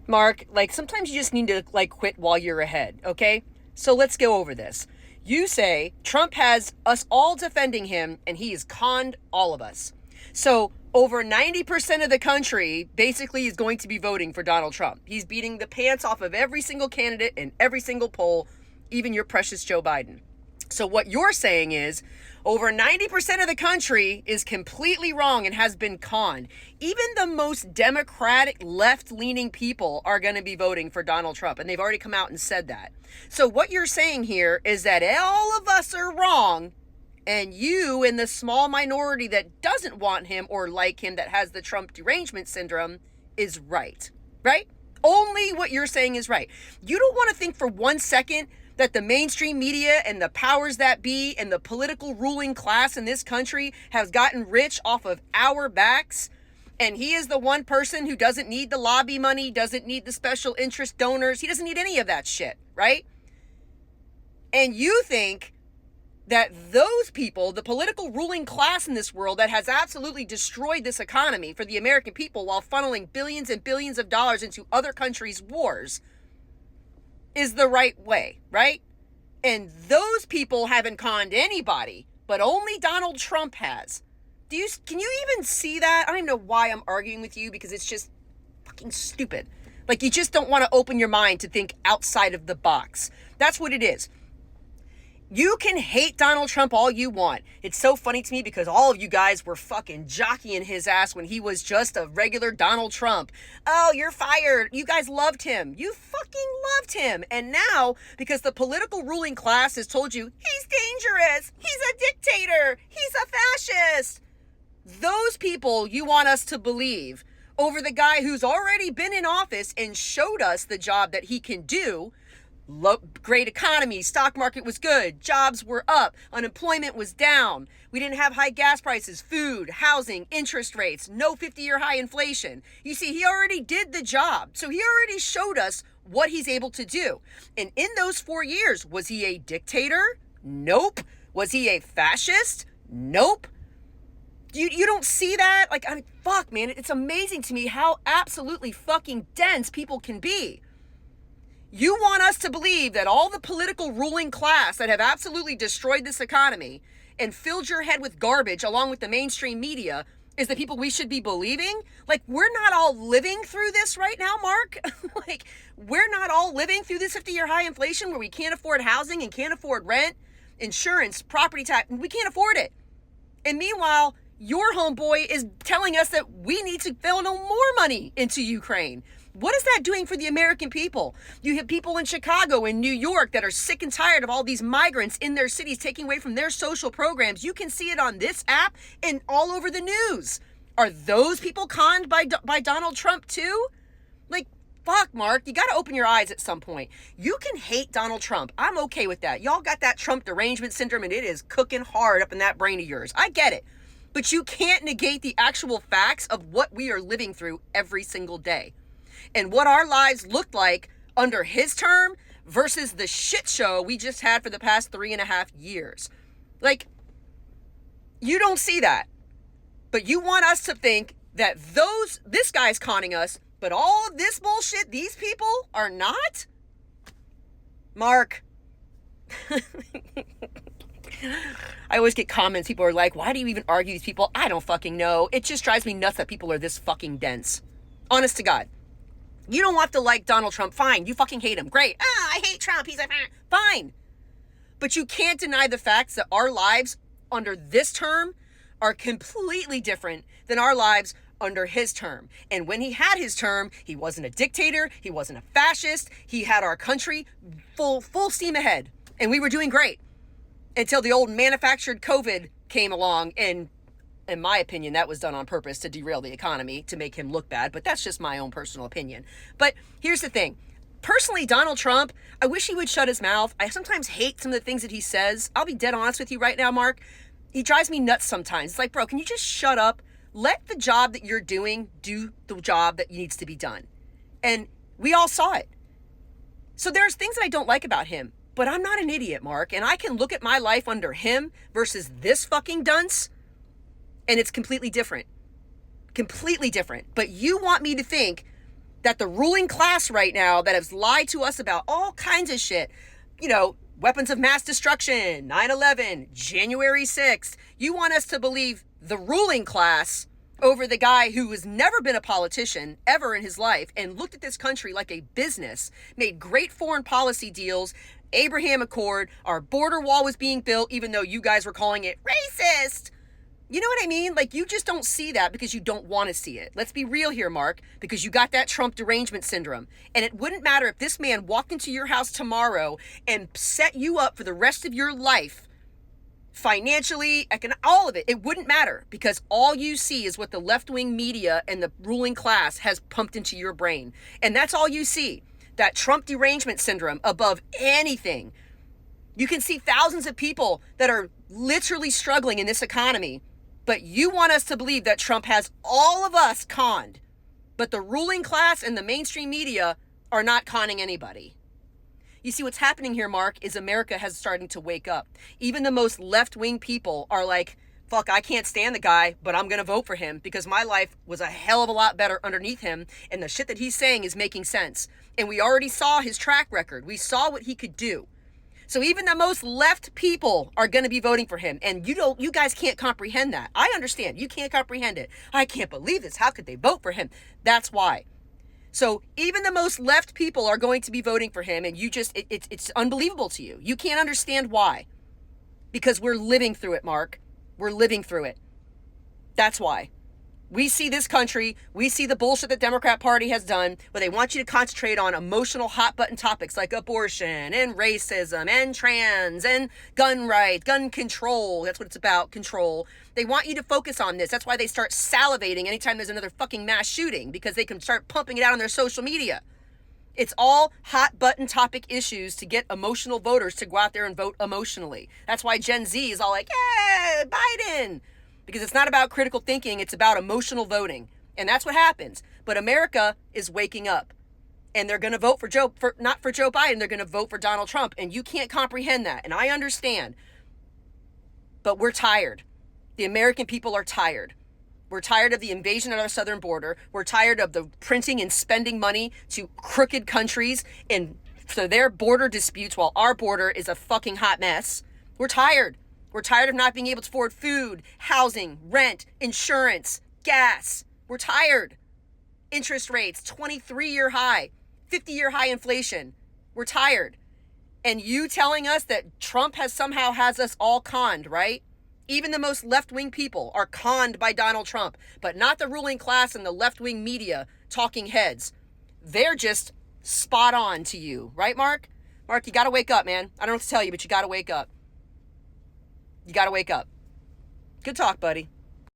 Mark, like sometimes you just need to like quit while you're ahead, okay? So let's go over this. You say Trump has us all defending him and he has conned all of us. So over 90% of the country basically is going to be voting for Donald Trump. He's beating the pants off of every single candidate in every single poll, even your precious Joe Biden. So what you're saying is over 90% of the country is completely wrong and has been conned. Even the most democratic left-leaning people are going to be voting for Donald Trump, and they've already come out and said that. So what you're saying here is that all of us are wrong, and you in the small minority that doesn't want him or like him, that has the Trump derangement syndrome, is right, right? Only what you're saying is right. You don't want to think for 1 second that the mainstream media and the powers that be and the political ruling class in this country has gotten rich off of our backs. And he is the one person who doesn't need the lobby money, doesn't need the special interest donors. He doesn't need any of that shit, right? And you think that those people, the political ruling class in this world that has absolutely destroyed this economy for the American people while funneling billions and billions of dollars into other countries' wars, is the right way, right? And those people haven't conned anybody, but only Donald Trump has. Can you even see that? I don't even know why I'm arguing with you, because it's just fucking stupid. Like, you just don't want to open your mind to think outside of the box. That's what it is. You can hate Donald Trump all you want. It's so funny to me because all of you guys were fucking jockeying his ass when he was just a regular Donald Trump. Oh, you're fired. You guys loved him. You fucking loved him. And now, because the political ruling class has told you, he's dangerous, he's a dictator, he's a fascist, those people you want us to believe over the guy who's already been in office and showed us the job that he can do. Great economy, stock market was good, jobs were up, unemployment was down, we didn't have high gas prices, food, housing, interest rates, no 50-year high inflation. You see, he already did the job. So he already showed us what he's able to do. And in those 4 years, was he a dictator? Nope. Was he a fascist? Nope. You don't see that? Like, I mean, fuck, man, it's amazing to me how absolutely fucking dense people can be. You want us to believe that all the political ruling class that have absolutely destroyed this economy and filled your head with garbage along with the mainstream media is the people we should be believing? Like, we're not all living through this right now, Mark. Like, we're not all living through this 50-year high inflation where we can't afford housing and can't afford rent, insurance, property tax. We can't afford it. And meanwhile, your homeboy is telling us that we need to funnel more money into Ukraine. What is that doing for the American people? You have people in Chicago and New York that are sick and tired of all these migrants in their cities taking away from their social programs. You can see it on this app and all over the news. Are those people conned by Donald Trump too? Like, fuck, Mark, you got to open your eyes at some point. You can hate Donald Trump. I'm okay with that. Y'all got that Trump derangement syndrome and it is cooking hard up in that brain of yours. I get it. But you can't negate the actual facts of what we are living through every single day. And what our lives looked like under his term versus the shit show we just had for the past 3.5 years. Like, you don't see that. But you want us to think that this guy's conning us, but all of this bullshit, these people are not? Mark. I always get comments. People are like, why do you even argue with these people? I don't fucking know. It just drives me nuts that people are this fucking dense. Honest to God. You don't have to like Donald Trump. Fine. You fucking hate him. Great. I hate Trump. He's like, fine. But you can't deny the facts that our lives under this term are completely different than our lives under his term. And when he had his term, he wasn't a dictator. He wasn't a fascist. He had our country full steam ahead. And we were doing great until the old manufactured COVID came along, and in my opinion, that was done on purpose to derail the economy, to make him look bad. But that's just my own personal opinion. But here's the thing. Personally, Donald Trump, I wish he would shut his mouth. I sometimes hate some of the things that he says. I'll be dead honest with you right now, Mark. He drives me nuts sometimes. It's like, bro, can you just shut up? Let the job that you're doing do the job that needs to be done. And we all saw it. So there's things that I don't like about him. But I'm not an idiot, Mark. And I can look at my life under him versus this fucking dunce, and it's completely different. Completely different. But you want me to think that the ruling class right now that has lied to us about all kinds of shit, you know, weapons of mass destruction, 9/11, January 6th, you want us to believe the ruling class over the guy who has never been a politician ever in his life and looked at this country like a business, made great foreign policy deals, Abraham Accord, our border wall was being built even though you guys were calling it racist. You know what I mean? Like, you just don't see that because you don't want to see it. Let's be real here, Mark, because you got that Trump derangement syndrome. And it wouldn't matter if this man walked into your house tomorrow and set you up for the rest of your life, financially, all of it. It wouldn't matter because all you see is what the left-wing media and the ruling class has pumped into your brain. And that's all you see. That Trump derangement syndrome above anything. You can see thousands of people that are literally struggling in this economy. But you want us to believe that Trump has all of us conned. But the ruling class and the mainstream media are not conning anybody. You see, what's happening here, Mark, is America has starting to wake up. Even the most left-wing people are like, fuck, I can't stand the guy, but I'm going to vote for him because my life was a hell of a lot better underneath him. And the shit that he's saying is making sense. And we already saw his track record. We saw what he could do. So even the most left people are going to be voting for him. And you guys can't comprehend that. I understand. You can't comprehend it. I can't believe this. How could they vote for him? That's why. So even the most left people are going to be voting for him. And you just, it's unbelievable to you. You can't understand why. Because we're living through it, Mark. We're living through it. That's why. We see this country, we see the bullshit the Democrat Party has done, where they want you to concentrate on emotional hot button topics like abortion and racism and trans and gun rights, gun control. That's what it's about, control. They want you to focus on this. That's why they start salivating anytime there's another fucking mass shooting, because they can start pumping it out on their social media. It's all hot button topic issues to get emotional voters to go out there and vote emotionally. That's why Gen Z is all like, yeah, Biden. Because it's not about critical thinking, it's about emotional voting. And that's what happens. But America is waking up. And they're going to vote not for Joe Biden, they're going to vote for Donald Trump. And you can't comprehend that. And I understand. But we're tired. The American people are tired. We're tired of the invasion of our southern border. We're tired of the printing and spending money to crooked countries and for their border disputes while our border is a fucking hot mess. We're tired. We're tired of not being able to afford food, housing, rent, insurance, gas. We're tired. Interest rates, 23-year high, 50-year high inflation. We're tired. And you telling us that Trump somehow has us all conned, right? Even the most left-wing people are conned by Donald Trump, but not the ruling class and the left-wing media talking heads. They're just spot on to you, right, Mark? Mark, you got to wake up, man. I don't know what to tell you, but you got to wake up. You got to wake up. Good talk, buddy.